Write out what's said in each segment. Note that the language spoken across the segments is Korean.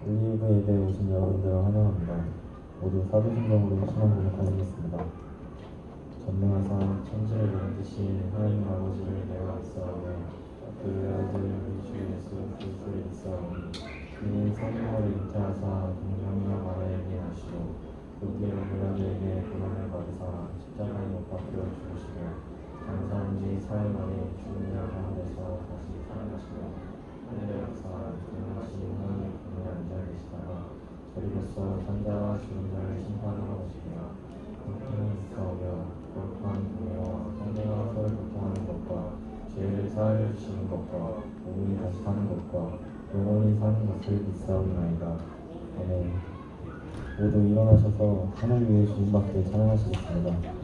올리브 예배에 오신 여러분들을 환영합니다. 모두 사도신경으로 신앙 고백하시겠습니다. 전능하사 천지를 만드신 하나님 아버지를 내가 믿사오며 그 아들 우리 주 예수 그리스도를 믿사오니 그는 성령으로 잉태하사 동정녀 마리아에게 나시고 그의 어머니에게 고난을 받으사 십자가에 못 박혀 죽으시고 장사한 지 사흘 만에 죽은 자 가운데서 다시 살아나시고 하늘에 가사 등하신 하나님의 공에 앉아 계시다가 저리로서 산자와 죽은 자를 심판하러 오시리라. 그때는 있사오며 거룩한 공예와 성령과 서로 교통하는 것과 죄를 사하여 주시는 것과 몸이 다시 사는 것과 영원히 사는 것을 믿사옵나이다. 아멘. 모두 일어나셔서 하늘 위에 주님밖에 찬양하시겠습니다.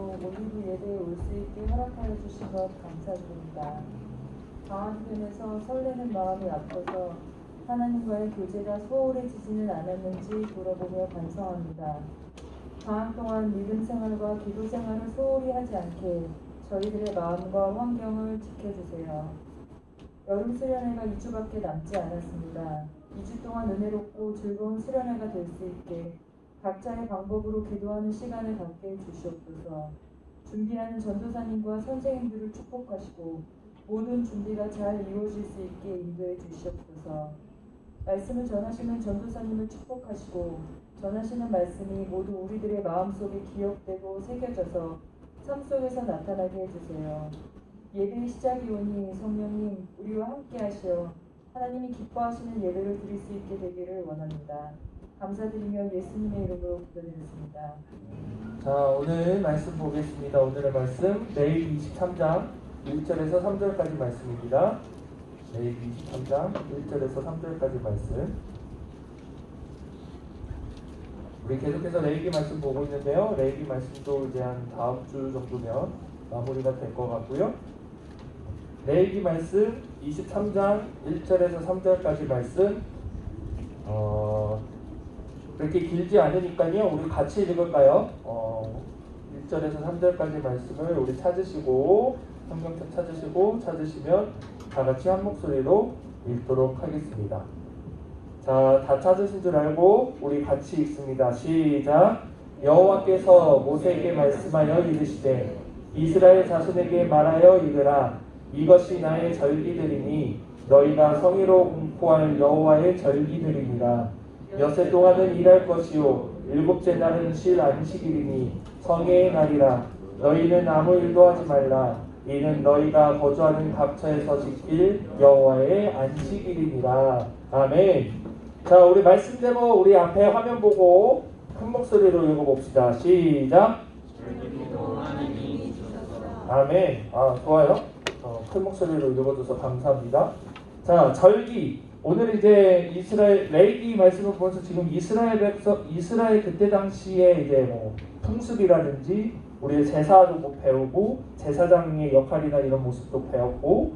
오늘도 올리브 예배에 올 수 있게 허락하여 주신 것 감사드립니다. 방한편에서 설레는 마음이 앞서서 하나님과의 교제가 소홀해지지는 않았는지 돌아보며 반성합니다. 방학 동안 믿음 생활과 기도 생활을 소홀히 하지 않게 저희들의 마음과 환경을 지켜주세요. 여름 수련회가 2주밖에 남지 않았습니다. 2주 동안 은혜롭고 즐거운 수련회가 될 수 있게 각자의 방법으로 기도하는 시간을 갖게 주시옵소서. 준비하는 전도사님과 선생님들을 축복하시고 모든 준비가 잘 이루어질 수 있게 인도해 주시옵소서. 말씀을 전하시는 전도사님을 축복하시고 전하시는 말씀이 모두 우리들의 마음속에 기억되고 새겨져서 삶 속에서 나타나게 해주세요. 예배의 시작이 오니 성령님 우리와 함께 하시어 하나님이 기뻐하시는 예배를 드릴 수 있게 되기를 원합니다. 감사드리며 예수님의 이름으로 기도드렸습니다. 자, 오늘 말씀 보겠습니다. 오늘의 말씀 레위기 23장 1절에서 3절까지 말씀입니다. 레위기 23장 1절에서 3절까지 말씀. 우리 계속해서 레위기 말씀 보고 있는데요. 레위기 말씀도 이제 한 다음 주 정도면 마무리가 될 것 같고요. 레위기 말씀 23장 1절에서 3절까지 말씀 그렇게 길지 않으니까요. 우리 같이 읽을까요? 1절에서 3절까지 말씀을 우리 찾으시고 성경책 찾으시면 다 같이 한 목소리로 읽도록 하겠습니다. 자, 다 찾으신 줄 알고 우리 같이 읽습니다. 시작. 여호와께서 모세에게 말씀하여 이르시되 이스라엘 자손에게 말하여 이르라. 이것이 나의 절기들이니 너희가 성의로 공포할 여호와의 절기들이니라. 엿새 동안은 일할 것이요 일곱째 날은 쉴 안식일이니 성회의 날이라. 너희는 아무 일도 하지 말라. 이는 너희가 거주하는 각처에서 지킬 여호와의 안식일이니라. 아멘. 자, 우리 말씀 제목 우리 앞에 화면 보고 큰 목소리로 읽어봅시다. 시작. 아멘. 좋아요. 큰 목소리로 읽어줘서 감사합니다. 자, 절기. 오늘 이제 이스라엘 레위기 말씀을 보면서 지금 이스라엘 그때 당시에 이제 뭐 풍습이라든지 우리의 제사도 배우고 제사장의 역할이나 이런 모습도 배웠고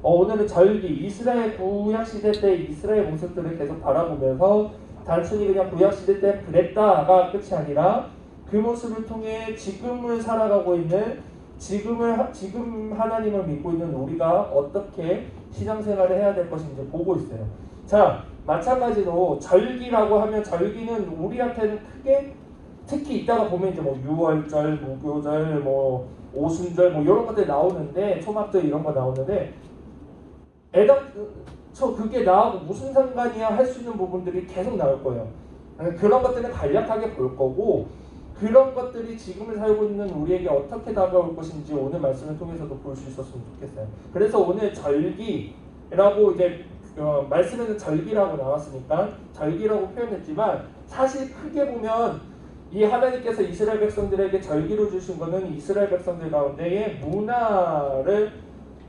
오늘은 절기 이스라엘 구약 시대 때 이스라엘 모습들을 계속 바라보면서 단순히 그냥 구약 시대 때 그랬다가 끝이 아니라 그 모습을 통해 지금을 살아가고 있는 지금 하나님을 믿고 있는 우리가 어떻게 신앙생활을 해야 될 것인지 보고 있어요. 자, 마찬가지로 절기라고 하면 절기는 우리한테는 크게 특히 이따가 보면 이제 뭐 유월절, 무교절, 뭐 오순절 뭐 이런 것들 나오는데 초막절 이런 거 나오는데 그게 나하고 무슨 상관이야 할 수 있는 부분들이 계속 나올 거예요. 그런 것들은 간략하게 볼 거고 그런 것들이 지금을 살고 있는 우리에게 어떻게 다가올 것인지 오늘 말씀을 통해서도 볼 수 있었으면 좋겠어요. 그래서 오늘 절기라고 이제 말씀에는 절기라고 나왔으니까 절기라고 표현했지만 사실 크게 보면 이 하나님께서 이스라엘 백성들에게 절기로 주신 것은 이스라엘 백성들 가운데의 문화를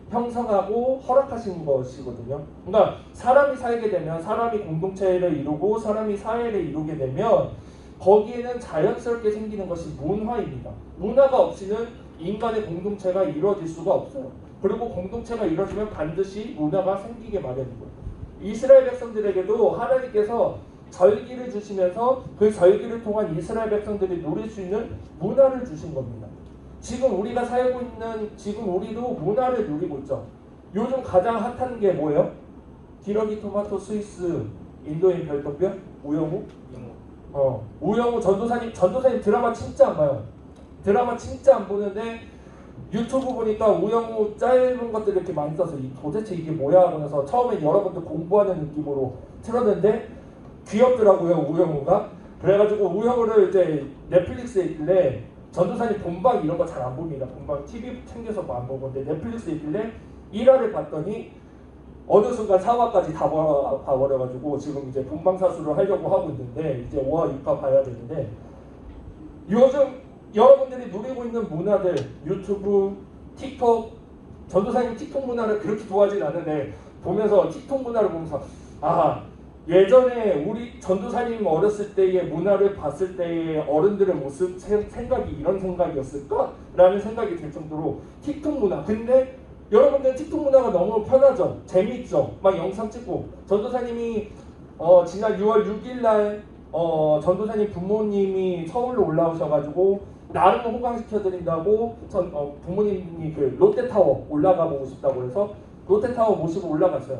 형성하고 허락하신 것이거든요. 그러니까 사람이 살게 되면 사람이 공동체를 이루고 사람이 사회를 이루게 되면 거기에는 자연스럽게 생기는 것이 문화입니다. 문화가 없이는 인간의 공동체가 이루어질 수가 없어요. 그리고 공동체가 이루어지면 반드시 문화가 생기게 마련인 거예요. 이스라엘 백성들에게도 하나님께서 절기를 주시면서 그 절기를 통한 이스라엘 백성들이 누릴 수 있는 문화를 주신 겁니다. 지금 우리가 살고 있는 지금 우리도 문화를 누리고 있죠. 요즘 가장 핫한 게 뭐예요? 기러기 토마토 스위스 인도인 별똥별 우영우? 우영우 전도사님 드라마 진짜 안 봐요. 드라마 진짜 안 보는데 유튜브 보니까 우영우 짧은 것들 이렇게 많이 써서 도대체 이게 뭐야 하고 나서 처음에 여러분들 공부하는 느낌으로 틀었는데 귀엽더라고요 우영우가. 그래가지고 우영우를 이제 넷플릭스에 있길래 전도사님 본방 이런 거 잘 안 봅니다. 본방 TV 챙겨서 안 보는데 넷플릭스에 있길래 1화를 봤더니 어느 순간 4화까지 다 봐버려가지고 지금 이제 본방사수를 하려고 하고 있는데 이제 5화, 6화 봐야 되는데 요즘 여러분들이 누리고 있는 문화들 유튜브, 틱톡 전도사님 틱톡 문화를 그렇게 좋아하진 않는데 보면서 틱톡 문화를 보면서 예전에 우리 전도사님 어렸을 때의 문화를 봤을 때의 어른들의 모습 생각이 이런 생각이었을까? 라는 생각이 들 정도로 틱톡 문화. 근데 여러분들 틱톡 문화가 너무 편하죠? 재밌죠? 막 영상 찍고. 전도사님이 지난 6월 6일 날 전도사님 부모님이 서울로 올라오셔가지고 나름 호강시켜드린다고 부모님이 그 롯데타워 올라가 보고 싶다고 해서 롯데타워 모시고 올라갔어요.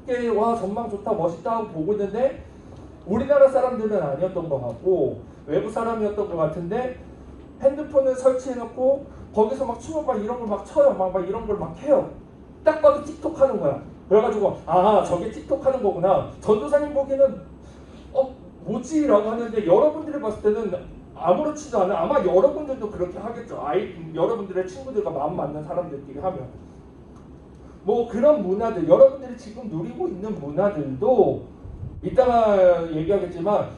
이게 와 전망 좋다 멋있다 하고 보고 있는데 우리나라 사람들은 아니었던 것 같고 외부 사람이었던 것 같은데 핸드폰을 설치해놓고 거기서 막 춤을 막 이런 걸 막 쳐요. 막 이런 걸 막 해요. 딱 봐도 틱톡 하는 거야. 그래가지고 아 저게 틱톡 하는 거구나. 전도사님 보기에는 뭐지? 라고 하는데 여러분들이 봤을 때는 아무렇지도 않아. 아마 여러분들도 그렇게 하겠죠. 여러분들의 친구들과 마음 맞는 사람들끼리 하면 뭐 그런 문화들 여러분들이 지금 누리고 있는 문화들도 이따가 얘기하겠지만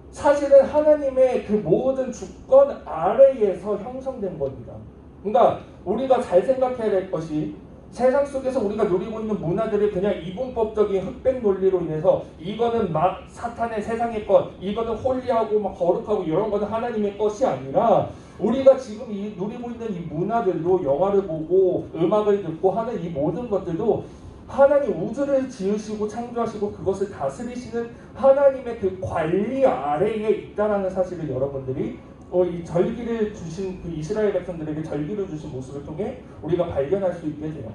사실은 하나님의 그 모든 주권 아래에서 형성된 겁니다. 그러니까 우리가 잘 생각해야 될 것이 세상 속에서 우리가 누리고 있는 문화들이 그냥 이분법적인 흑백 논리로 인해서 이거는 막 사탄의 세상의 것, 이거는 홀리하고 막 거룩하고 이런 거는 하나님의 것이 아니라 우리가 지금 누리고 있는 이 문화들도 영화를 보고 음악을 듣고 하는 이 모든 것들도 하나님 우주를 지으시고 창조하시고 그것을 다스리시는 하나님의 그 관리 아래에 있다라는 사실을 여러분들이 이 절기를 주신 그 이스라엘 백성들에게 절기를 주신 모습을 통해 우리가 발견할 수 있게 돼요.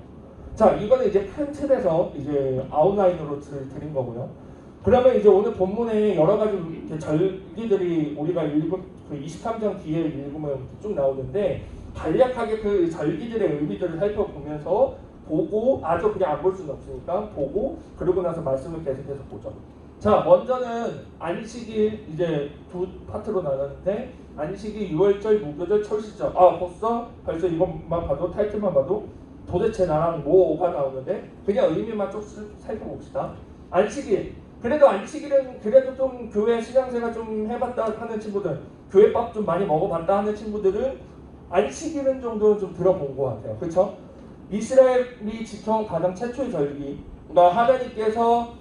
자, 이거는 이제 큰 틀에서 이제 아웃라인으로 드린 거고요. 그러면 이제 오늘 본문에 여러 가지 이렇게 절기들이 우리가 읽은 그 23장 뒤에 읽으면 쭉 나오는데 간략하게 그 절기들의 의미들을 살펴보면서 보고 아주 그냥 안 볼 수는 없으니까 보고 그러고 나서 말씀을 계속해서 보죠. 자, 먼저는 안식일 이제 두 파트로 나눴는데 안식일, 유월절, 무교절, 철시절. 벌써 이것만 봐도 타이틀만 봐도 도대체 나랑 뭐가 나오는데 그냥 의미만 좀 살펴봅시다. 안식일. 그래도 안식일은 그래도 좀 교회 신앙생활 좀 해봤다 하는 친구들, 교회밥 좀 많이 먹어봤다 하는 친구들은 안식일은 정도는 좀 들어본 것 같아요. 그렇죠? 이스라엘이 지켜온 가장 최초의 절기. 그러니까 하나님께서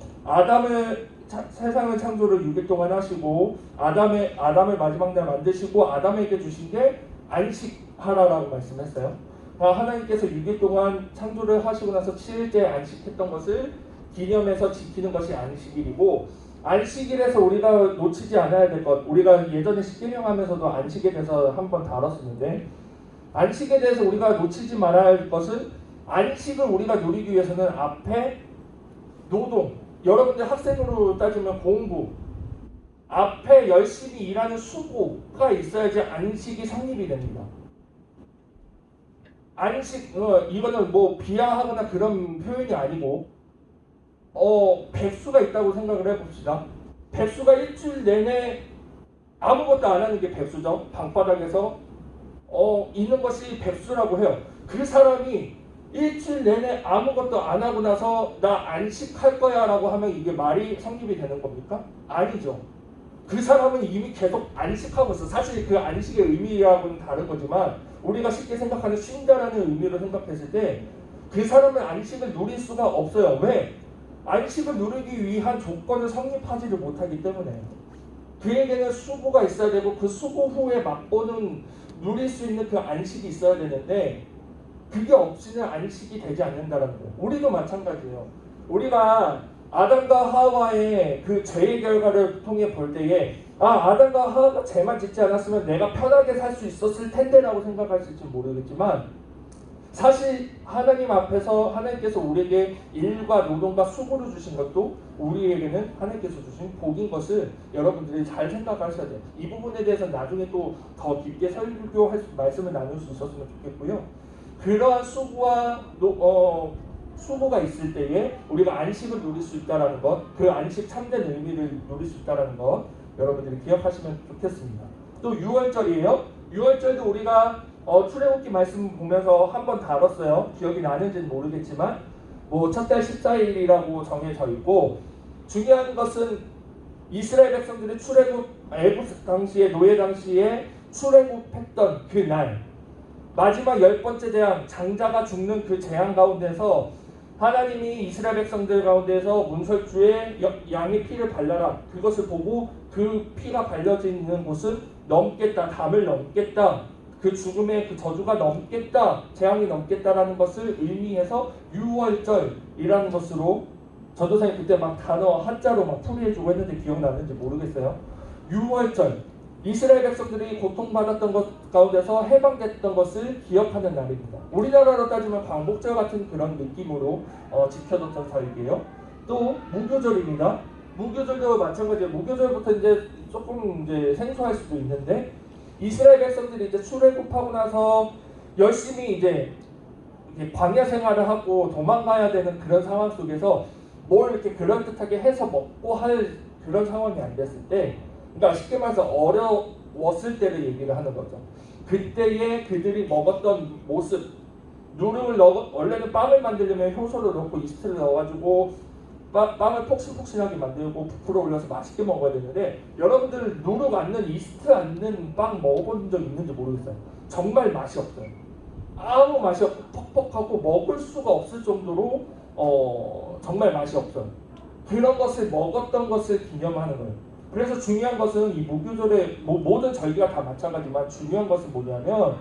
세상을 창조를 6일 동안 하시고 아담을 마지막 날 만드시고 아담에게 주신 게 안식하라라고 말씀했어요. 하나님께서 6일 동안 창조를 하시고 나서 7일째 안식했던 것을 기념해서 지키는 것이 안식일이고 안식일에서 우리가 놓치지 않아야 될 것, 우리가 예전에 십계명 하면서도 안식에 대해서 한번 다뤘었는데 안식에 대해서 우리가 놓치지 말아야 할 것은 안식을 우리가 누리기 위해서는 앞에 노동, 여러분들 학생으로 따지면 공부, 앞에 열심히 일하는 수고가 있어야지 안식이 성립이 됩니다. 안식, 이거는 뭐 비하하거나 그런 표현이 아니고 백수가 있다고 생각을 해봅시다. 백수가 일주일 내내 아무것도 안 하는 게 백수죠. 방바닥에서 있는 것이 백수라고 해요. 그 사람이 일주일 내내 아무것도 안 하고 나서 나 안식할 거야 라고 하면 이게 말이 성립이 되는 겁니까? 아니죠. 그 사람은 이미 계속 안식하고 있어. 사실 그 안식의 의미하고는 다른 거지만 우리가 쉽게 생각하는 쉰다라는 의미로 생각했을 때 그 사람은 안식을 누릴 수가 없어요. 왜? 안식을 누리기 위한 조건을 성립하지를 못하기 때문에 그에게는 수고가 있어야 되고 그 수고 후에 맛보는 누릴 수 있는 그 안식이 있어야 되는데 그게 없이는 안식이 되지 않는다는 거예요. 우리도 마찬가지예요. 우리가 아담과 하와의 그 죄의 결과를 통해 볼 때에 아담과 하와가 죄만 짓지 않았으면 내가 편하게 살 수 있었을 텐데 라고 생각하실지 모르겠지만 사실 하나님 앞에서 하나님께서 우리에게 일과 노동과 수고를 주신 것도 우리에게는 하나님께서 주신 복인 것을 여러분들이 잘 생각하셔야 돼요. 이 부분에 대해서 나중에 또 더 깊게 말씀을 나눌 수 있었으면 좋겠고요. 그러한 수고가 있을 때에 우리가 안식을 누릴 수 있다는 것, 그 안식 참된 의미를 누릴 수 있다는 것 여러분들이 기억하시면 좋겠습니다. 또 6월절이에요. 6월절도 우리가 출애굽기 말씀 보면서 한번 다뤘어요. 기억이 나는지는 모르겠지만 첫 달 14일이라고 정해져 있고 중요한 것은 이스라엘 백성들이 애굽 당시에 노예 당시에 출애굽했던 그 날 마지막 10번째 재앙, 장자가 죽는 그 재앙 가운데서 하나님이 이스라엘 백성들 가운데서 문설주에 양의 피를 발라라. 그것을 보고 그 피가 발려져 있는 곳은 넘겠다. 담을 넘겠다. 그 죽음의 그 저주가 넘겠다. 재앙이 넘겠다라는 것을 의미해서 유월절이라는 것으로 전도사님 그때 막 단어 한자로 막 풀이해주고 했는데 기억나는지 모르겠어요. 유월절. 이스라엘 백성들이 고통받았던 것 가운데서 해방됐던 것을 기억하는 날입니다. 우리나라로 따지면 광복절 같은 그런 느낌으로 지켜졌던 절기예요. 또 무교절입니다. 무교절도 마찬가지예요. 무교절부터 이제 조금 이제 생소할 수도 있는데 이스라엘 백성들이 이제 출애굽하고 나서 열심히 이제 광야 생활을 하고 도망가야 되는 그런 상황 속에서 뭘 이렇게 그럴듯하게 해서 먹고 할 그런 상황이 안 됐을 때, 그러니까 쉽게 말해서 어려웠을 때를 얘기를 하는 거죠. 그때에 그들이 먹었던 모습, 누름을 원래는 빵을 만들려면 효소를 넣고 이스트를 넣어가지고 빵을 폭신폭신하게 만들고 부풀어 올려서 맛있게 먹어야 되는데, 여러분들 누룩 않는 이스트 않는 빵 먹어본 적 있는지 모르겠어요. 정말 맛이 없어요. 아무 맛이 없고 퍽퍽하고 먹을 수가 없을 정도로 정말 맛이 없어요. 그런 것을 먹었던 것을 기념하는 거예요. 그래서 중요한 것은 이 무교절의 모든 절기가 다 마찬가지지만 중요한 것은 뭐냐면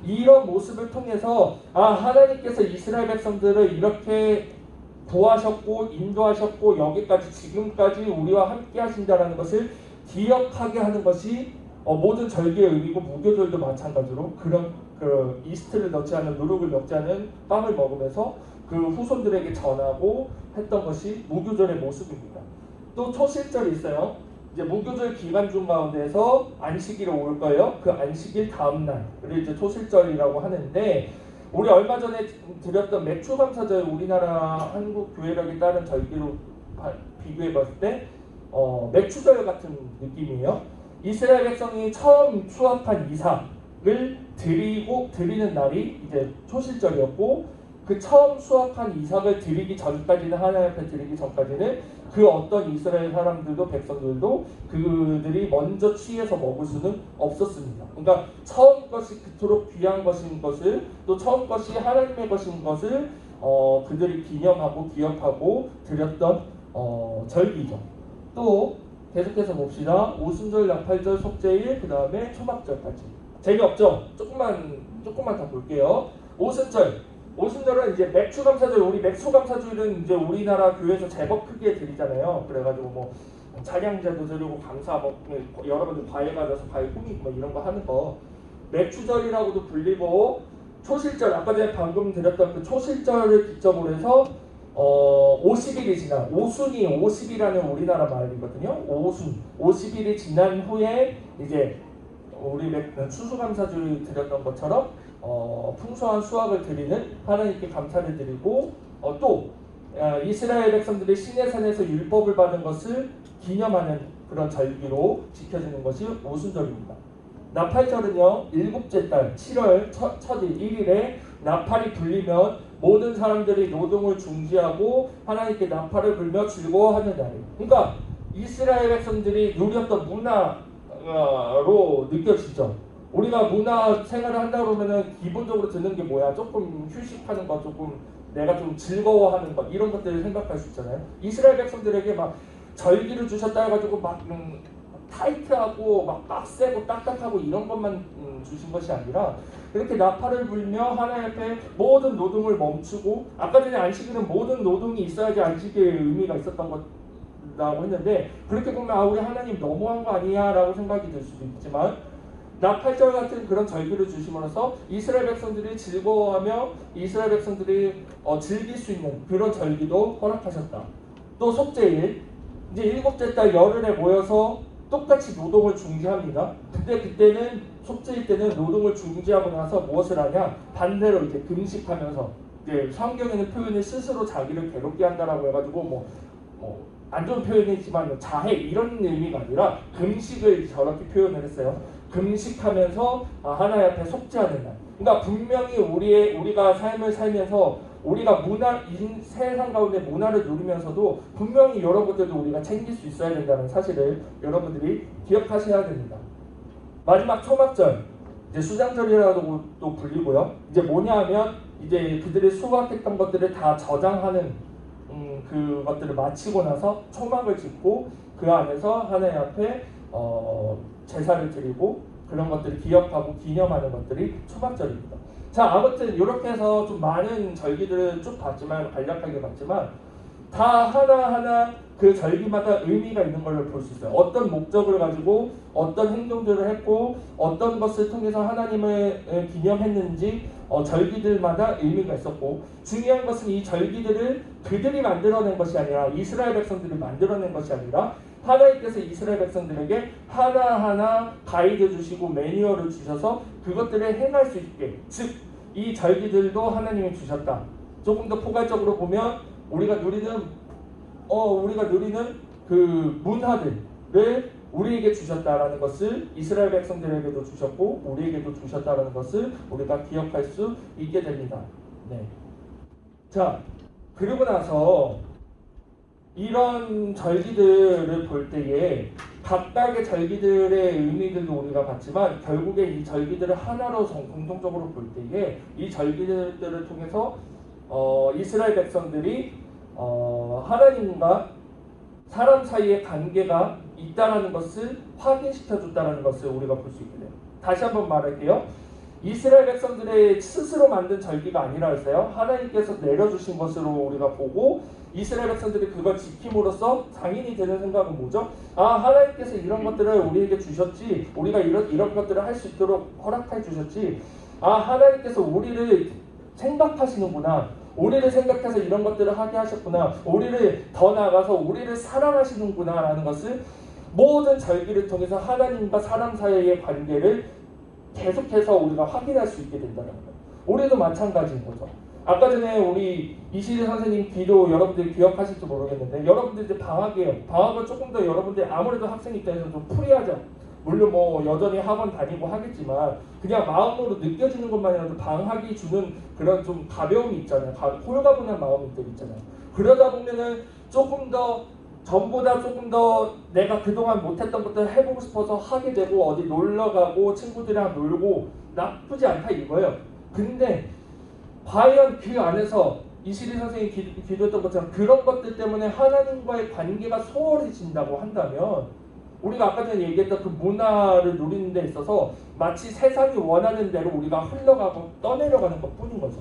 이런 모습을 통해서 하나님께서 이스라엘 백성들을 이렇게 구하셨고 인도하셨고 여기까지 지금까지 우리와 함께 하신다라는 것을 기억하게 하는 것이 모든 절기의 의미고, 무교절도 마찬가지로 그런 그 이스트를 넣지 않은, 누룩을 넣지 않은 빵을 먹으면서 그 후손들에게 전하고 했던 것이 무교절의 모습입니다. 또 초실절이 있어요. 이제 무교절 기간 중 가운데서 안식일이 올 거예요. 그 안식일 다음 날을 이제 초실절이라고 하는데, 우리 얼마 전에 드렸던 맥추감사절, 우리나라 한국 교회력에 따른 절기로 비교해 봤을 때 맥추절 같은 느낌이에요. 이스라엘 백성이 처음 수확한 이삭을 드리는 날이 이제 초실절이었고, 그 처음 수확한 이삭을 드리기 전까지는, 하나님 앞에 드리기 전까지는 그 어떤 이스라엘 사람들도 백성들도 그들이 먼저 취해서 먹을 수는 없었습니다. 그러니까 처음 것이 그토록 귀한 것인 것을, 또 처음 것이 하나님의 것인 것을 그들이 기념하고 기억하고 드렸던 절기죠. 또 계속해서 봅시다. 오순절, 나팔절, 속죄일, 그 다음에 초막절까지. 재미없죠? 조금만 더 볼게요. 오순절은 이제 맥추감사절, 우리 맥추감사절은 이제 우리나라 교회에서 제법 크게 드리잖아요. 그래가지고 뭐 찬양제도 드리고 감사 여러분들 과일 가져서 과일 꾸미고 뭐 이런 거 하는 거 맥추절이라고도 불리고, 초실절, 아까 전에 방금 드렸던 그 초실절을 기점으로 해서 50일이 지난, 오순이 50이라는 우리나라 말이거든요. 50일이 지난 후에 이제 우리 추수감사절을 드렸던 것처럼 풍성한 수확을 드리는, 하나님께 감사를 드리고, 또 이스라엘 백성들이 시내산에서 율법을 받은 것을 기념하는 그런 절기로 지켜지는 것이 오순절입니다. 나팔절은요, 일곱째 달 7월 첫일 1일에 나팔이 불리면 모든 사람들이 노동을 중지하고 하나님께 나팔을 불며 즐거워하는 날이에요. 그러니까 이스라엘 백성들이 누렸던 문화로 느껴지죠. 우리가 문화 생활을 한다 그러면은 기본적으로 드는 게 뭐야? 조금 휴식하는 것, 조금 내가 좀 즐거워하는 것, 이런 것들을 생각할 수 있잖아요. 이스라엘 백성들에게 막 절기를 주셨다 해가지고 막 타이트하고 막 빡세고 딱딱하고 이런 것만 주신 것이 아니라, 이렇게 나팔을 불며 하나님 앞에 모든 노동을 멈추고, 아까 전에 안식일은 모든 노동이 있어야지 안식일의 의미가 있었던 것이라고 했는데, 그렇게 보면 우리 하나님 너무한 거 아니야 라고 생각이 들 수도 있지만, 나팔절 같은 그런 절기를 주심으로써 이스라엘 백성들이 즐거워하며 이스라엘 백성들이 즐길 수 있는 그런 절기도 허락하셨다. 또 속죄일, 이제 일곱째 달 열흘에 모여서 똑같이 노동을 중지합니다. 근데 그때는, 속죄일 때는 노동을 중지하고 나서 무엇을 하냐? 반대로 이제 금식하면서, 이제 성경에는 표현을 스스로 자기를 괴롭게 한다라고 해가지고 안 좋은 표현이지만 자해, 이런 의미가 아니라 금식을 저렇게 표현을 했어요. 금식하면서 하나님 앞에 속죄하는 날. 그러니까 분명히 우리가 삶을 살면서 우리가 세상 가운데 문화를 누리면서도 분명히 이런 것들도 우리가 챙길 수 있어야 된다는 사실을 여러분들이 기억하셔야 됩니다. 마지막 초막절. 이제 수장절이라고 또 불리고요. 이제 뭐냐하면 이제 그들이 수확했던 것들을 다 저장하는 그것들을 마치고 나서 초막을 짓고 그 안에서 하나님 앞에 제사를 드리고 그런 것들을 기억하고 기념하는 것들이 초막절입니다. 자, 아무튼 이렇게 해서 좀 많은 절기들을 쭉 봤지만 간략하게 봤지만 다 하나하나 그 절기마다 의미가 있는 걸 볼 수 있어요. 어떤 목적을 가지고 어떤 행동들을 했고 어떤 것을 통해서 하나님을 기념했는지 절기들마다 의미가 있었고 중요한 것은 이 절기들을 그들이 만들어낸 것이 아니라 이스라엘 백성들이 만들어낸 것이 아니라 하나님께서 이스라엘 백성들에게 하나하나 가이드 주시고 매뉴얼을 주셔서 그것들을 행할 수 있게, 즉 이 절기들도 하나님이 주셨다. 조금 더 포괄적으로 보면 우리가 누리는 그 문화들을 우리에게 주셨다라는 것을 이스라엘 백성들에게도 주셨고 우리에게도 주셨다라는 것을 우리가 기억할 수 있게 됩니다. 네. 자, 그리고 나서 이런 절기들을 볼 때에 각각의 절기들의 의미들도 우리가 봤지만 결국에 이 절기들을 하나로 공통적으로 볼 때에 이 절기들을 통해서 이스라엘 백성들이 하나님과 사람 사이의 관계가 있다라는 것을 확인시켜줬다는 것을 우리가 볼 수 있게 돼요. 다시 한번 말할게요. 이스라엘 백성들의 스스로 만든 절기가 아니라 했어요. 하나님께서 내려주신 것으로 우리가 보고 이스라엘 백성들이 그걸 지킴으로써 상인이 되는 생각은 뭐죠? 아, 하나님께서 이런 것들을 우리에게 주셨지, 우리가 이런 것들을 할 수 있도록 허락해 주셨지, 아, 하나님께서 우리를 생각하시는구나, 우리를 생각해서 이런 것들을 하게 하셨구나, 우리를 더 나아가서 우리를 사랑하시는구나 라는 것을 모든 절기를 통해서 하나님과 사람 사이의 관계를 계속해서 우리가 확인할 수 있게 된다는 거예요. 우리도 마찬가지인 거죠. 아까 전에 우리 이시리 선생님 기도 여러분들이 기억하실지 모르겠는데 여러분들 이제 방학이에요. 방학을 조금 더 여러분들 아무래도 학생 입장에서 좀 프리하죠. 물론 뭐 여전히 학원 다니고 하겠지만 그냥 마음으로 느껴지는 것만이라도 방학이 주는 그런 좀 가벼움이 있잖아요. 홀가분한 마음들 있잖아요. 그러다 보면은 조금 더 전보다 조금 더 내가 그동안 못했던 것들을 해보고 싶어서 하게 되고 어디 놀러가고 친구들이랑 놀고 나쁘지 않다 이거예요. 근데 과연 그 안에서 이시리 선생님이 기도했던 것처럼 그런 것들 때문에 하나님과의 관계가 소홀해진다고 한다면 우리가 아까 전에 얘기했던 그 문화를 누리는 데 있어서 마치 세상이 원하는 대로 우리가 흘러가고 떠내려가는 것뿐인 거죠.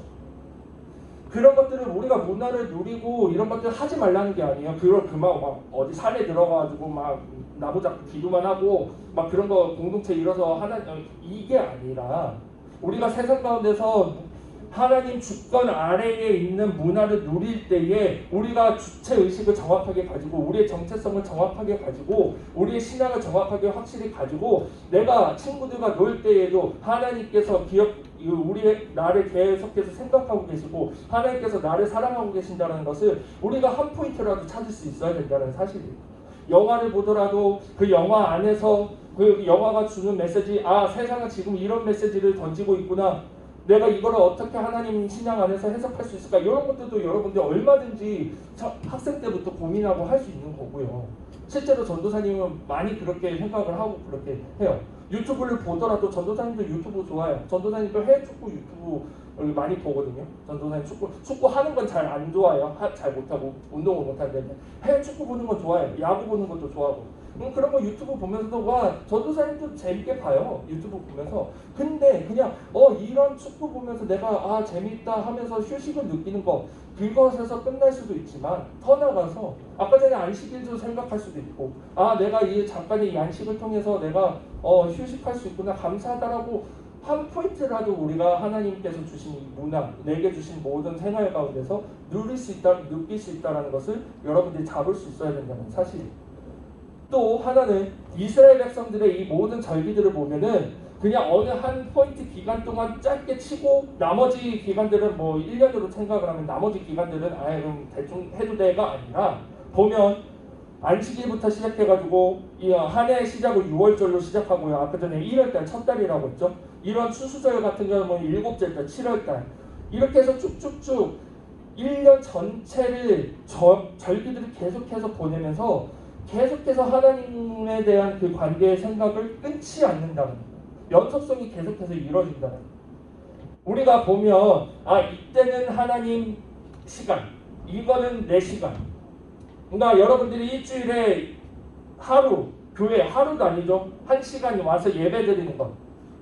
그런 것들을 우리가 문화를 누리고 이런 것들 하지 말라는 게 아니에요. 그걸 그만 막 어디 산에 들어가가지고 막 나무 잡고 기도만 하고 막 그런 거 공동체 이뤄서 하나 이게 아니라 우리가 세상 가운데서 하나님 주권 아래에 있는 문화를 누릴 때에 우리가 주체의식을 정확하게 가지고 우리의 정체성을 정확하게 가지고 우리의 신앙을 정확하게 확실히 가지고 내가 친구들과 놀 때에도 하나님께서 나를 계속해서 생각하고 계시고 하나님께서 나를 사랑하고 계신다는 것을 우리가 한 포인트라도 찾을 수 있어야 된다는 사실이에요. 영화를 보더라도 그 영화 안에서 그 영화가 주는 메시지, 아, 세상은 지금 이런 메시지를 던지고 있구나, 내가 이거를 어떻게 하나님 신앙 안에서 해석할 수 있을까, 이런 것들도 여러분들 얼마든지 학생 때부터 고민하고 할 수 있는 거고요. 실제로 전도사님은 많이 그렇게 생각을 하고 그렇게 해요. 유튜브를 보더라도 전도사님도 유튜브 좋아해요. 전도사님도 해외 축구 유튜브 많이 보거든요. 전도사님 축구 하는 건 잘 안 좋아해요. 잘 못하고 운동을 못하는데 해외 축구 보는 건 좋아해요. 야구 보는 것도 좋아하고. 그런 거 유튜브 보면서도 와, 전도사님도 재밌게 봐요. 유튜브 보면서. 근데 그냥 이런 축구 보면서 내가 재밌다 하면서 휴식을 느끼는 거, 그것에서 끝날 수도 있지만 더 나가서 아까 전에 안식일도 생각할 수도 있고, 내가 이 잠깐의 이 안식을 통해서 내가 휴식할 수 있구나, 감사하다라고 한 포인트라도 우리가 하나님께서 주신 이 문화, 내게 주신 모든 생활 가운데서 누릴 수 있다, 느낄 수 있다는 것을 여러분들이 잡을 수 있어야 된다는 사실이에요. 또 하나는 이스라엘 백성들의 이 모든 절기들을 보면은 그냥 어느 한 포인트 기간 동안 짧게 치고 나머지 기간들은 뭐 1년으로 생각을 하면 나머지 기간들은 그럼 대충 해도 돼가 아니라 보면 안식일부터 시작해가지고 한 해의 시작을 6월절로 시작하고요. 아까 전에 1월달 첫 달이라고 했죠. 이런 추수절 같은 경우는 7째달, 7월달 이렇게 해서 쭉쭉쭉 1년 전체를 절기들을 계속해서 보내면서 계속해서 하나님에 대한 그 관계의 생각을 끊지 않는다는 거예요. 연속성이 계속해서 이루어진다는 거예요. 우리가 보면 이때는 하나님 시간, 이거는 내 시간. 그러니까 여러분들이 일주일에 하루, 교회 하루도 아니죠. 1시간 와서 예배 드리는 것.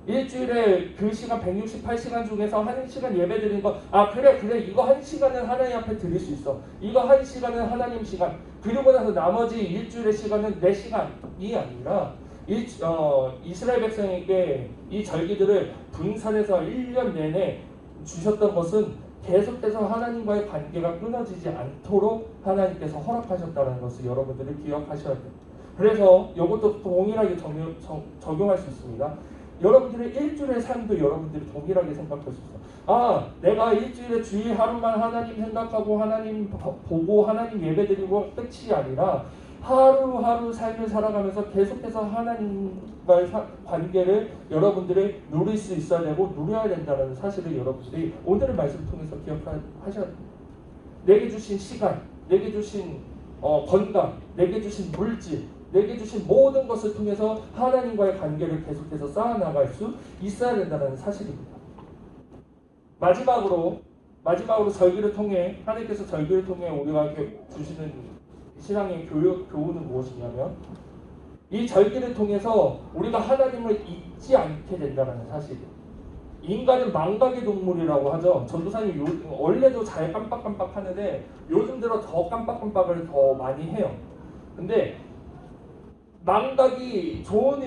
일주일에 그 시간 168시간 중에서 1시간 예배 드리는 것. 그래 이거 1시간은 하나님 앞에 드릴 수 있어. 이거 1시간은 하나님 시간. 그리고 나서 나머지 일주일의 시간은 내 시간이 아니라 이스라엘 백성에게 이 절기들을 분산해서 1년 내내 주셨던 것은 계속해서 하나님과의 관계가 끊어지지 않도록 하나님께서 허락하셨다는 것을 여러분들이 기억하셔야 돼요. 그래서 이것도 동일하게 적용할 수 있습니다. 여러분들의 일주일의 삶도 여러분들이 동일하게 생각할 수 있어요. 내가 일주일에 주일 하루만 하나님 생각하고 하나님 보고 하나님 예배드리고 끝이 아니라 하루하루 삶을 살아가면서 계속해서 하나님과의 관계를 여러분들이 누릴 수 있어야 되고 누려야 된다는 사실을 여러분들이 오늘의 말씀을 통해서 기억하셔야 됩니다. 내게 주신 시간, 내게 주신 건강, 내게 주신 물질, 내게 주신 모든 것을 통해서 하나님과의 관계를 계속해서 쌓아나갈 수 있어야 된다는 사실입니다. 마지막으로 절기를 통해 하나님께서 절기를 통해 우리가 주시는 신앙의 교훈은 무엇이냐면 이 절기를 통해서 우리가 하나님을 잊지 않게 된다는 사실이에요. 인간은 망각의 동물이라고 하죠. 전도사님 원래도 잘 깜빡깜빡하는데 요즘 들어 더 깜빡깜빡을 더 많이 해요. 근데 망각이 좋은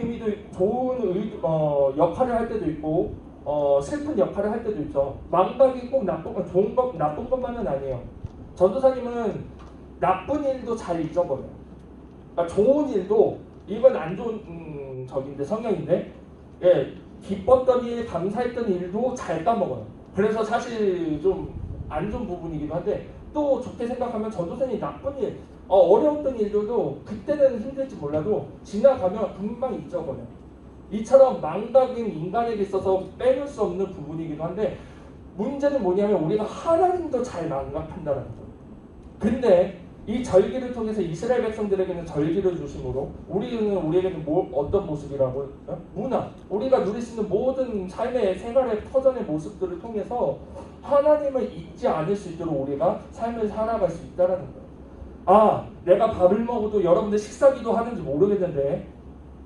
역할을 할 때도 있고 슬픈 역할을 할 때도 있죠. 망각이 꼭 나쁜 것만은 아니에요. 전도사님은 나쁜 일도 잘 잊어버려요. 그러니까 좋은 일도 이건 안 좋은 성향인데 기뻤던 일, 감사했던 일도 잘 까먹어요. 그래서 사실 좀 안 좋은 부분이기도 한데 또 좋게 생각하면 전도사님 나쁜 일, 어려웠던 일들도 그때는 힘들지 몰라도 지나가면 금방 잊어버려요. 이처럼 망각인 인간에게 있어서 빼놓을 수 없는 부분이기도 한데 문제는 뭐냐면 우리가 하나님도 잘 망각한다는 거예요. 근데 이 절기를 통해서 이스라엘 백성들에게는 절기를 주심으로 우리에게는 어떤 모습이라고 했죠? 문화, 우리가 누릴 수 있는 모든 삶의 생활의 터전의 모습들을 통해서 하나님을 잊지 않을 수 있도록 우리가 삶을 살아갈 수 있다는 거예요. 내가 밥을 먹어도 여러분들 식사기도 하는지 모르겠는데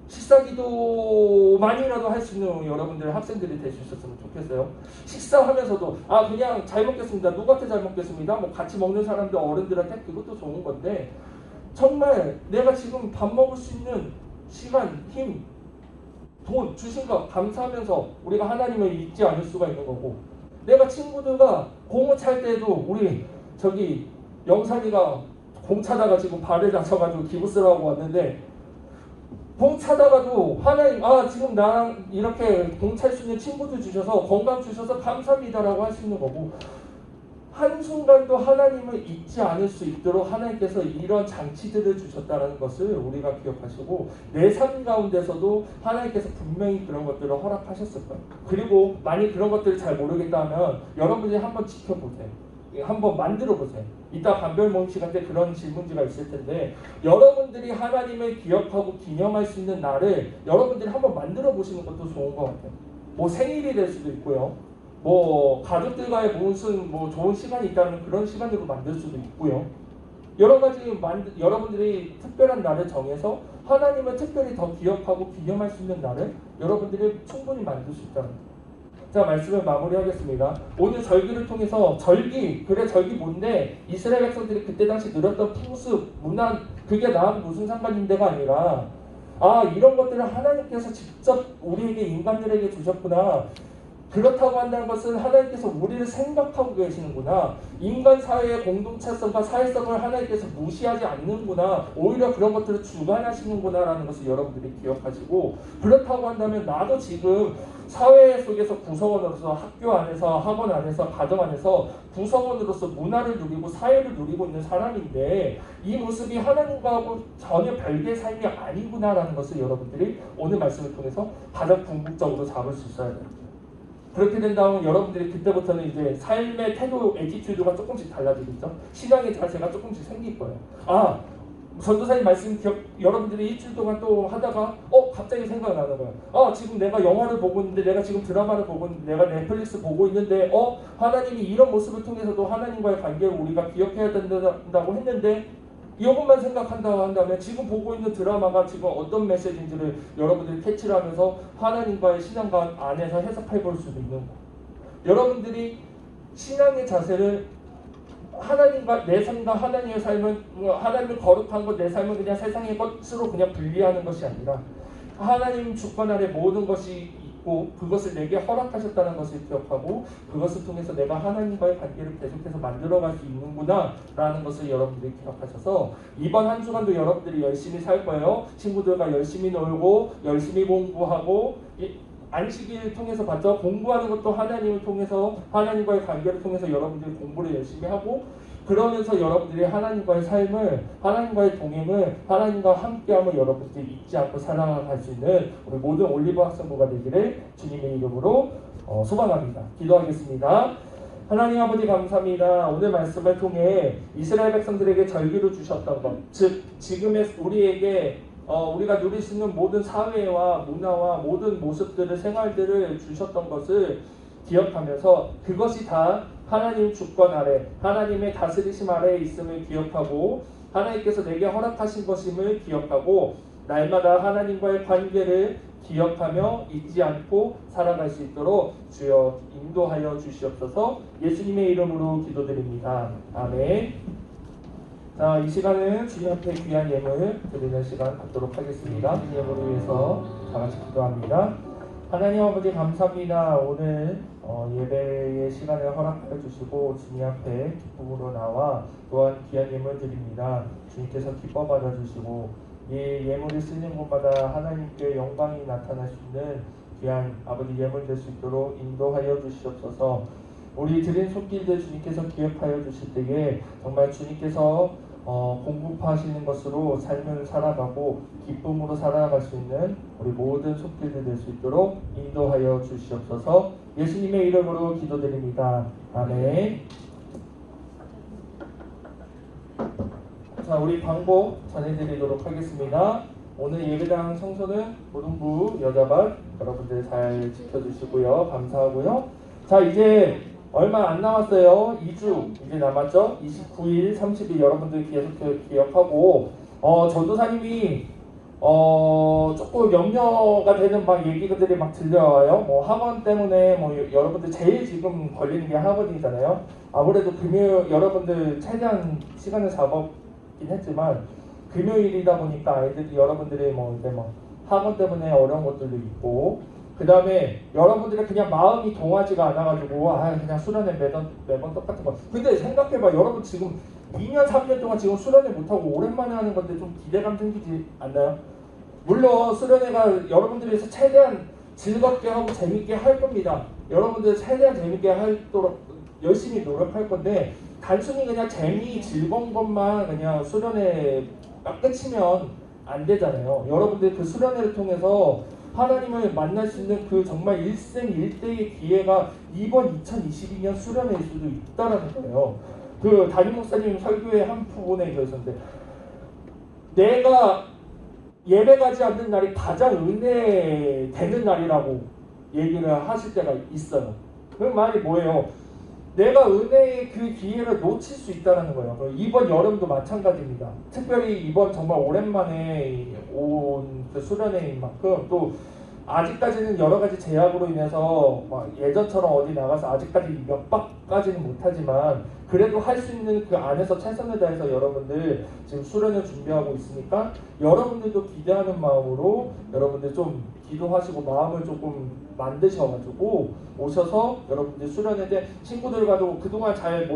식사기도만이라도 할 수 있는 여러분들 학생들이 될 수 있었으면 좋겠어요. 식사하면서도 그냥 잘 먹겠습니다. 누구한테 잘 먹겠습니다. 뭐 같이 먹는 사람들 어른들한테 그것도 좋은 건데 정말 내가 지금 밥 먹을 수 있는 시간, 힘, 돈 주신 것 감사하면서 우리가 하나님을 잊지 않을 수가 있는 거고 내가 친구들과 공을 찰 때도 우리 영산이가 공 차다가 지금 발을 다쳐가지고 기부스라고 왔는데 공 차다가도 하나님 지금 나랑 이렇게 공 찰 수 있는 친구들 주셔서 건강 주셔서 감사합니다라고 할 수 있는 거고 한순간도 하나님을 잊지 않을 수 있도록 하나님께서 이런 장치들을 주셨다는 것을 우리가 기억하시고 내 삶 가운데서도 하나님께서 분명히 그런 것들을 허락하셨을 거예요. 그리고 만약 그런 것들을 잘 모르겠다 하면 여러분들이 한번 지켜보세요. 한번 만들어 보세요. 이따 반별 모임 시간 때 그런 질문지가 있을 텐데 여러분들이 하나님을 기억하고 기념할 수 있는 날을 여러분들이 한번 만들어 보시는 것도 좋은 것 같아요. 뭐 생일이 될 수도 있고요. 뭐 가족들과의 무슨 좋은 시간이 있다면 그런 시간으로 만들 수도 있고요. 여러 가지 여러분들이 특별한 날을 정해서 하나님을 특별히 더 기억하고 기념할 수 있는 날을 여러분들이 충분히 만들 수 있다는 거예요. 자, 말씀을 마무리하겠습니다. 오늘 절기를 통해서 절기 뭔데 이스라엘 백성들이 그때 당시 누렸던 풍습, 문화 그게 나하고 무슨 상관인데가 아니라 이런 것들을 하나님께서 직접 우리에게 인간들에게 주셨구나. 그렇다고 한다는 것은 하나님께서 우리를 생각하고 계시는구나. 인간 사회의 공동체성과 사회성을 하나님께서 무시하지 않는구나. 오히려 그런 것들을 주관하시는구나라는 것을 여러분들이 기억하시고 그렇다고 한다면 나도 지금 사회 속에서 구성원으로서 학교 안에서 학원 안에서 가정 안에서 구성원으로서 문화를 누리고 사회를 누리고 있는 사람인데 이 모습이 하나님과하고 전혀 별개의 삶이 아니구나라는 것을 여러분들이 오늘 말씀을 통해서 가장 궁극적으로 잡을 수 있어야 돼요. 그렇게 된다면 여러분들이 그때부터는 이제 삶의 태도, 애티튜드가 조금씩 달라지겠죠. 신앙의 자세가 조금씩 생길 거예요. 전도사님 말씀 여러분들이 일주일 동안 또 하다가 갑자기 생각나는 거야. 지금 내가 영화를 보고 있는데, 내가 지금 드라마를 보고 있는데, 내가 넷플릭스 보고 있는데 하나님이 이런 모습을 통해서도 하나님과의 관계를 우리가 기억해야 된다고 했는데, 이것만 생각한다고 한다면 지금 보고 있는 드라마가 지금 어떤 메시지인지를 여러분들이 캐치를 하면서 하나님과의 신앙관 안에서 해석해 볼 수도 있는 거예요. 여러분들이 신앙의 자세를 하나님과 내 삶과 하나님의 삶은 하나님을 거룩한 것, 내 삶은 그냥 세상의 것으로 그냥 분리하는 것이 아니라 하나님 주권 아래 모든 것이 있고 그것을 내게 허락하셨다는 것을 기억하고 그것을 통해서 내가 하나님과의 관계를 계속해서 만들어갈 수 있는구나 라는 것을 여러분들이 기억하셔서 이번 한 주간도 여러분들이 열심히 살 거예요. 친구들과 열심히 놀고 열심히 공부하고 안식일 통해서 봤죠. 공부하는 것도 하나님을 통해서 하나님과의 관계를 통해서 여러분들이 공부를 열심히 하고 그러면서 여러분들이 하나님과의 삶을 하나님과의 동행을 하나님과 함께함을 여러분들이 잊지 않고 살아갈 수 있는 우리 모든 올리브 학생부가 되기를 주님의 이름으로 소망합니다. 기도하겠습니다. 하나님 아버지 감사합니다. 오늘 말씀을 통해 이스라엘 백성들에게 절기를 주셨던 것, 즉 지금의 우리에게 우리가 누릴 수 있는 모든 사회와 문화와 모든 모습들을 생활들을 주셨던 것을 기억하면서 그것이 다 하나님 주권 아래 하나님의 다스리심 아래에 있음을 기억하고 하나님께서 내게 허락하신 것임을 기억하고 날마다 하나님과의 관계를 기억하며 잊지 않고 살아갈 수 있도록 주여 인도하여 주시옵소서. 예수님의 이름으로 기도드립니다. 아멘. 자, 이 시간은 주님 앞에 귀한 예물 드리는 시간 갖도록 하겠습니다. 이 예물을 위해서 다 같이 기도합니다. 하나님 아버지 감사합니다. 오늘 예배의 시간을 허락해 주시고 주님 앞에 기쁨으로 나와 또한 귀한 예물 드립니다. 주님께서 기뻐 받아주시고 이 예물을 쓰는 곳마다 하나님께 영광이 나타날 수 있는 귀한 아버지 예물 될 수 있도록 인도하여 주시옵소서. 우리 드린 손길들 주님께서 기억하여 주실 때에 정말 주님께서 공급하시는 것으로 삶을 살아가고 기쁨으로 살아갈 수 있는 우리 모든 손길들 될 수 있도록 인도하여 주시옵소서. 예수님의 이름으로 기도드립니다. 아멘. 자, 우리 방법 전해드리도록 하겠습니다. 오늘 예배당 청소는 무등부 여자반 여러분들 잘 지켜주시고요. 감사하고요. 자, 이제 얼마 안 남았어요. 2주 이제 남았죠. 29일, 30일 여러분들 계속 기억하고 전도사님이 조금 염려가 되는 막 얘기들이 막 들려와요. 뭐 학원 때문에 뭐 여러분들 제일 지금 걸리는 게 학원이잖아요. 아무래도 금요일 여러분들 최대한 시간을 잡았긴 했지만 금요일이다 보니까 아이들이 여러분들이 뭐 이제 뭐 학원 때문에 어려운 것들도 있고 그 다음에 여러분들의 그냥 마음이 동하지가 않아가지고 그냥 수련회 매번 똑같은 거. 근데 생각해봐. 여러분 지금 2년 3년 동안 지금 수련회 못하고 오랜만에 하는 건데 좀 기대감 생기지 않나요? 물론 수련회가 여러분들이 위해서 최대한 즐겁게 하고 재밌게 할 겁니다. 여러분들 최대한 재밌게 하도록 열심히 노력할 건데 단순히 그냥 즐거운 것만 그냥 수련회가 끝이면 안 되잖아요. 여러분들 그 수련회를 통해서 하나님을 만날 수 있는 그 정말 일생일대의 기회가 이번 2022년 수련회일 수도 있다라는 거예요. 그 담임 목사님 설교의 한 부분에 있었는데 내가 예배 가지 않는 날이 가장 은혜 되는 날이라고 얘기를 하실 때가 있어요. 그 말이 뭐예요? 내가 은혜의 그 기회를 놓칠 수 있다는 거예요. 이번 여름도 마찬가지입니다. 특별히 이번 정말 오랜만에 온 그 수련회인 만큼 또 아직까지는 여러 가지 제약으로 인해서 막 예전처럼 어디 나가서 아직까지 몇 박까지는 못하지만 그래도 할 수 있는 그 안에서 최선을 다해서 여러분들 지금 수련을 준비하고 있으니까 여러분들도 기대하는 마음으로 여러분들 좀 기도하시고 마음을 조금 만드셔가지고 오셔서 여러분들 수련회 때 친구들과도 그동안 잘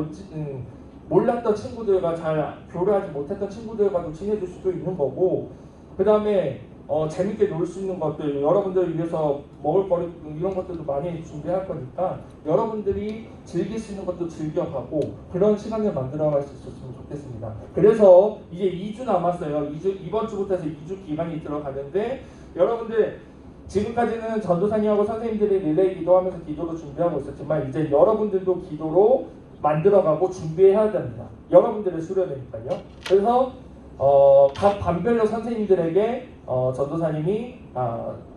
몰랐던 친구들과 잘 교류하지 못했던 친구들과도 친해질 수도 있는 거고 그 다음에 재밌게 놀 수 있는 것들 여러분들을 위해서 먹을 거리 이런 것들도 많이 준비할 거니까 여러분들이 즐길 수 있는 것도 즐겨가고 그런 시간을 만들어갈 수 있었으면 좋겠습니다. 그래서 이제 2주 남았어요. 이번 주부터 해서 2주 기간이 들어가는데 여러분들 지금까지는 전도사님하고 선생님들이 릴레이 기도하면서 기도로 준비하고 있었지만 이제 여러분들도 기도로 만들어가고 준비해야 됩니다. 여러분들의 수련회니까요. 그래서 각 반별로 선생님들에게 전도사님이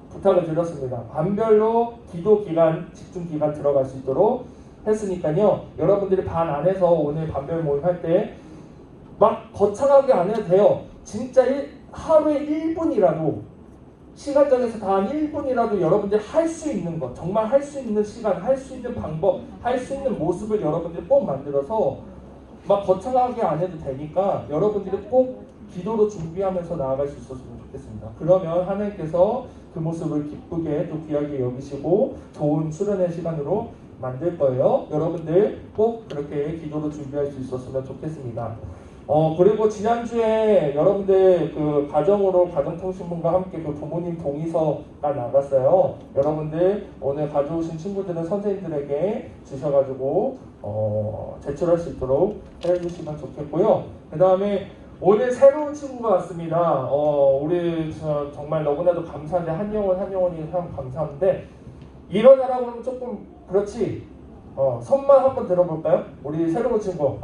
부탁을 드렸습니다. 반별로 기도 기간, 집중 기간 들어갈 수 있도록 했으니까요. 여러분들이 반 안에서 오늘 반별 모임 할 때 막 거창하게 안 해도 돼요. 진짜 하루에 1분이라도 시간 정해서 다 한 1분이라도 여러분들이 할 수 있는 것, 정말 할 수 있는 시간, 할 수 있는 방법, 할 수 있는 모습을 여러분들이 꼭 만들어서 막 거창하게 안 해도 되니까 여러분들이 꼭 기도로 준비하면서 나아갈 수 있었으면 좋겠습니다. 그러면 하나님께서 그 모습을 기쁘게 또 귀하게 여기시고 좋은 수련의 시간으로 만들 거예요. 여러분들 꼭 그렇게 기도로 준비할 수 있었으면 좋겠습니다. 그리고 지난주에 여러분들 그 가정통신문과 함께 그 부모님 동의서가 나갔어요. 여러분들 오늘 가져오신 친구들은 선생님들에게 주셔가지고 제출할 수 있도록 해주시면 좋겠고요. 그 다음에 오늘 새로운 친구가 왔습니다. 우리 정말 너무나도 감사한데 한영원이 참 감사한데 일어나라고 하면 조금 그렇지. 손만 한번 들어볼까요? 우리 새로운 친구.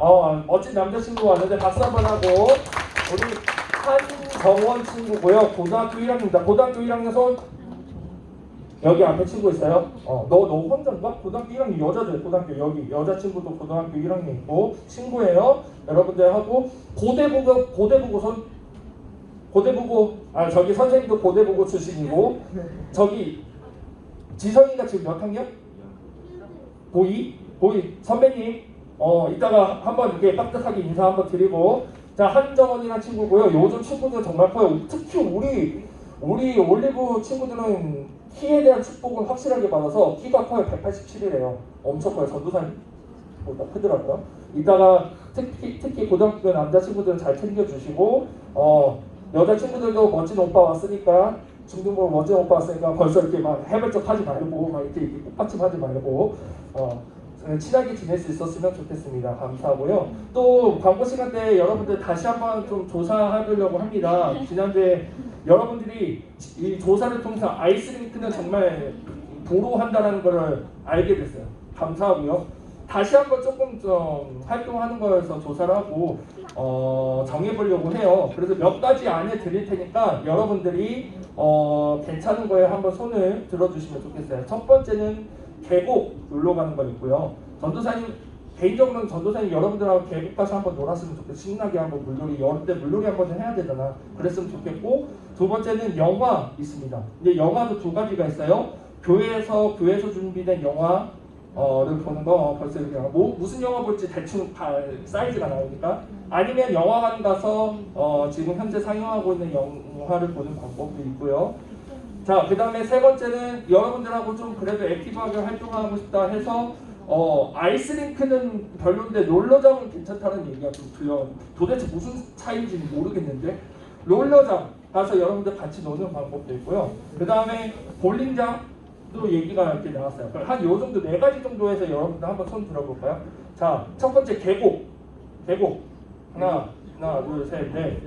멋진 남자친구 왔는데 박수 한번 하고 우리 한정원 친구고요. 고등학교 1학년입니다. 고등학교 1학년 손. 여기 앞에 친구 있어요? 너 혼자인가? 고등학교 1학년 여자들 고등학교 여기 여자친구도 고등학교 1학년 있고 친구예요. 여러분들 하고 고대부고 손. 고대부고 저기 선생님도 고대부고 출신이고 저기 지성이가 지금 몇 학년? 고이 선배님 이따가 한번 이렇게 깍듯하게 인사 한번 드리고 자 한정원이라는 친구고요. 요즘 친구들 정말 커요. 특히 우리 올리브 친구들은 키에 대한 축복을 확실하게 받아서 키가 커요. 187이래요. 엄청 커요. 전도사님보다 크더라고요. 이따가 특히 고등학교 남자 친구들은 잘 챙겨주시고 여자 친구들도 멋진 오빠 왔으니까 중등부 멋진 오빠 왔으니까 벌써 이렇게 막 해벌쩍 하지 말고 막 이렇게 꽃받침하지 말고 친하게 지낼 수 있었으면 좋겠습니다. 감사하고요. 또 광고 시간 때 여러분들 다시 한번 좀 조사해보려고 합니다. 지난주에 여러분들이 이 조사를 통해서 아이스링크는 정말 보로한다는 것을 알게 됐어요. 감사하고요. 다시 한번 조금 좀 활동하는 거에서 조사를 하고 정해보려고 해요. 그래서 몇 가지 안에 드릴 테니까 여러분들이 괜찮은 거에 한번 손을 들어주시면 좋겠어요. 첫 번째는 계곡 놀러 가는 거 있고요. 전도사님 개인적으로는 전도사님 여러분들하고 계곡 가서 한번 놀았으면 좋겠어요. 신나게 한번 물놀이 여름 때 물놀이 한번 해야 되잖아. 그랬으면 좋겠고 두 번째는 영화 있습니다. 근데 영화도 두 가지가 있어요. 교회에서 준비된 영화를 보는 거 벌써 이렇게 무슨 영화 볼지 대충 사이즈가 나오니까 아니면 영화관 가서 지금 현재 상영하고 있는 영화를 보는 방법도 있고요. 자, 그 다음에 세 번째는 여러분들하고 좀 그래도 액티브하게 활동하고 싶다 해서 아이스링크는 별론데 롤러장은 괜찮다는 얘기가 좀 들려요. 도대체 무슨 차이인지는 모르겠는데 롤러장 가서 여러분들 같이 노는 방법도 있고요. 그 다음에 볼링장도 얘기가 이렇게 나왔어요. 한 요 정도 네 가지 정도 해서 여러분들 한번 손 들어볼까요? 자, 첫 번째 계곡 하나 둘 셋 넷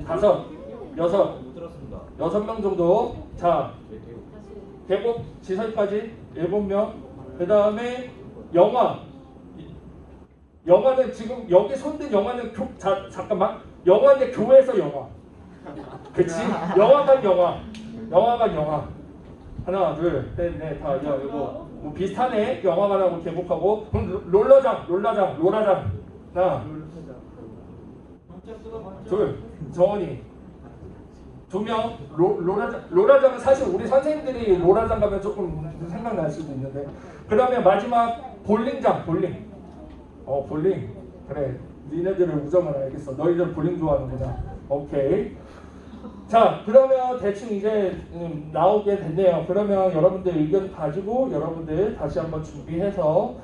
다섯 여섯 명 정도. 자, 계곡 지설까지 7명. 그 다음에 영화는 지금 여기 손든 영화는 잠깐만 영화인데 교회에서 영화. 그치? 영화관 영화. 하나 둘 셋 넷 다 이거 뭐 비슷하네. 영화관하고 계곡하고. 그럼 롤라장 하나 둘 정원이 2명. 롤라장은 사실 우리 선생님들이 롤라장 가면 조금 생각날 수도 있는데. 그 다음에 마지막 볼링장. 볼링 그래 니네들의 우정을 알겠어. 너희들 볼링 좋아하는구나. 오케이. 자, 그러면 대충 이제 나오게 됐네요. 그러면 여러분들 의견 가지고 여러분들 다시 한번 준비해서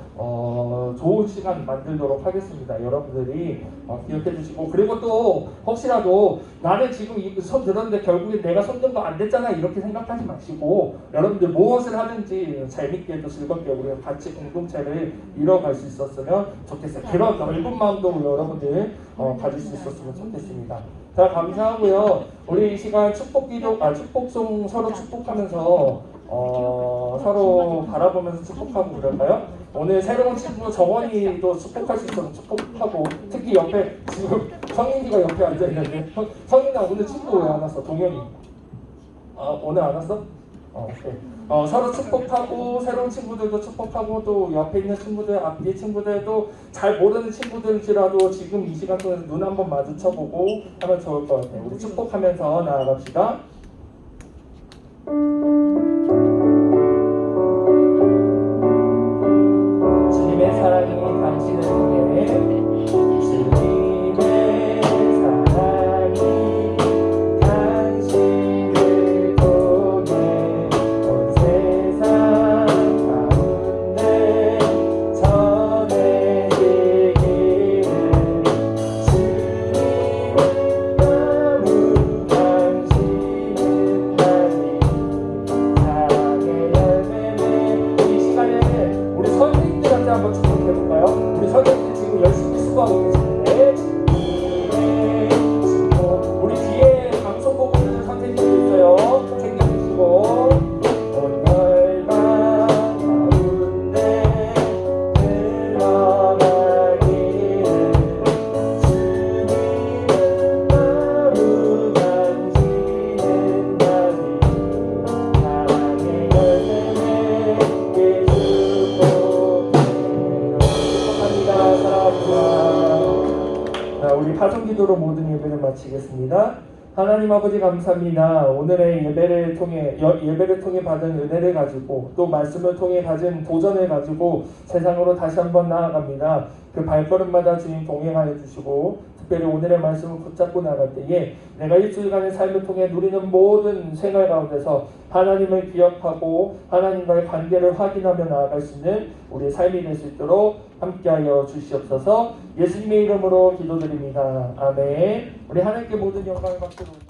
좋은 시간 만들도록 하겠습니다. 여러분들이 기억해 주시고, 그리고 또 혹시라도 나는 지금 손 들었는데 결국에 내가 손 든 거 안 됐잖아 이렇게 생각하지 마시고 여러분들 무엇을 하든지 재밌게도 즐겁게 우리가 같이 공동체를 이뤄갈 수 있었으면 좋겠어요. 그런 넓은 마음도 여러분들 가질 수 있었으면 좋겠습니다. 자, 감사하고요. 우리 이 시간 축복송 서로 축복하면서 서로 바라보면서 축복하고 그럴까요? 오늘 새로운 친구 정원이도 축복할 수 있어서 축복하고 특히 옆에 지금 성인이가 옆에 앉아 있는데 성인아 오늘 친구 왜 안 왔어? 동현이. 오늘 안 왔어? 오케이. 서로 축복하고 새로운 친구들도 축복하고 또 옆에 있는 친구들, 앞뒤 친구들도 잘 모르는 친구들일지라도 지금 이 시간 동안 눈 한번 마주쳐보고 하면 좋을 것 같아요. 우리 축복하면서 나아갑시다. 주님의 사랑이 당신을 통해 주님의 사랑이 당신을 통해 온 세상 가운데 전해지기를 주님은 너무 당신은 나의 사랑의 열매네. 이 시간에는 우리 선생님들한테 한번 축복해볼까요? 우리 선생님들 지금 열심히 수고하고 계시는데 주님의 축복. 우리 뒤에 방송 보고 있는 선생님들 있어요. 챙겨주시고 온 열방 가운데 흘러가기를 주님은 너무 당신은 나의 사랑의 열매네. 축복합니다. 사랑합니다. 자, 우리 파송기도로 모든 예배를 마치겠습니다. 하나님 아버지 감사합니다. 오늘의 예배를 통해 받은 은혜를 가지고 또 말씀을 통해 가진 도전을 가지고 세상으로 다시 한번 나아갑니다. 그 발걸음마다 주님 동행하여 주시고 특별히 오늘의 말씀을 붙잡고 나갈 때에 내가 일주일간의 삶을 통해 누리는 모든 생활 가운데서 하나님을 기억하고 하나님과의 관계를 확인하며 나아갈 수 있는 우리의 삶이 될 수 있도록 함께하여 주시옵소서. 예수님의 이름으로 기도드립니다. 아멘. 우리 하나님께 모든 영광을 받도록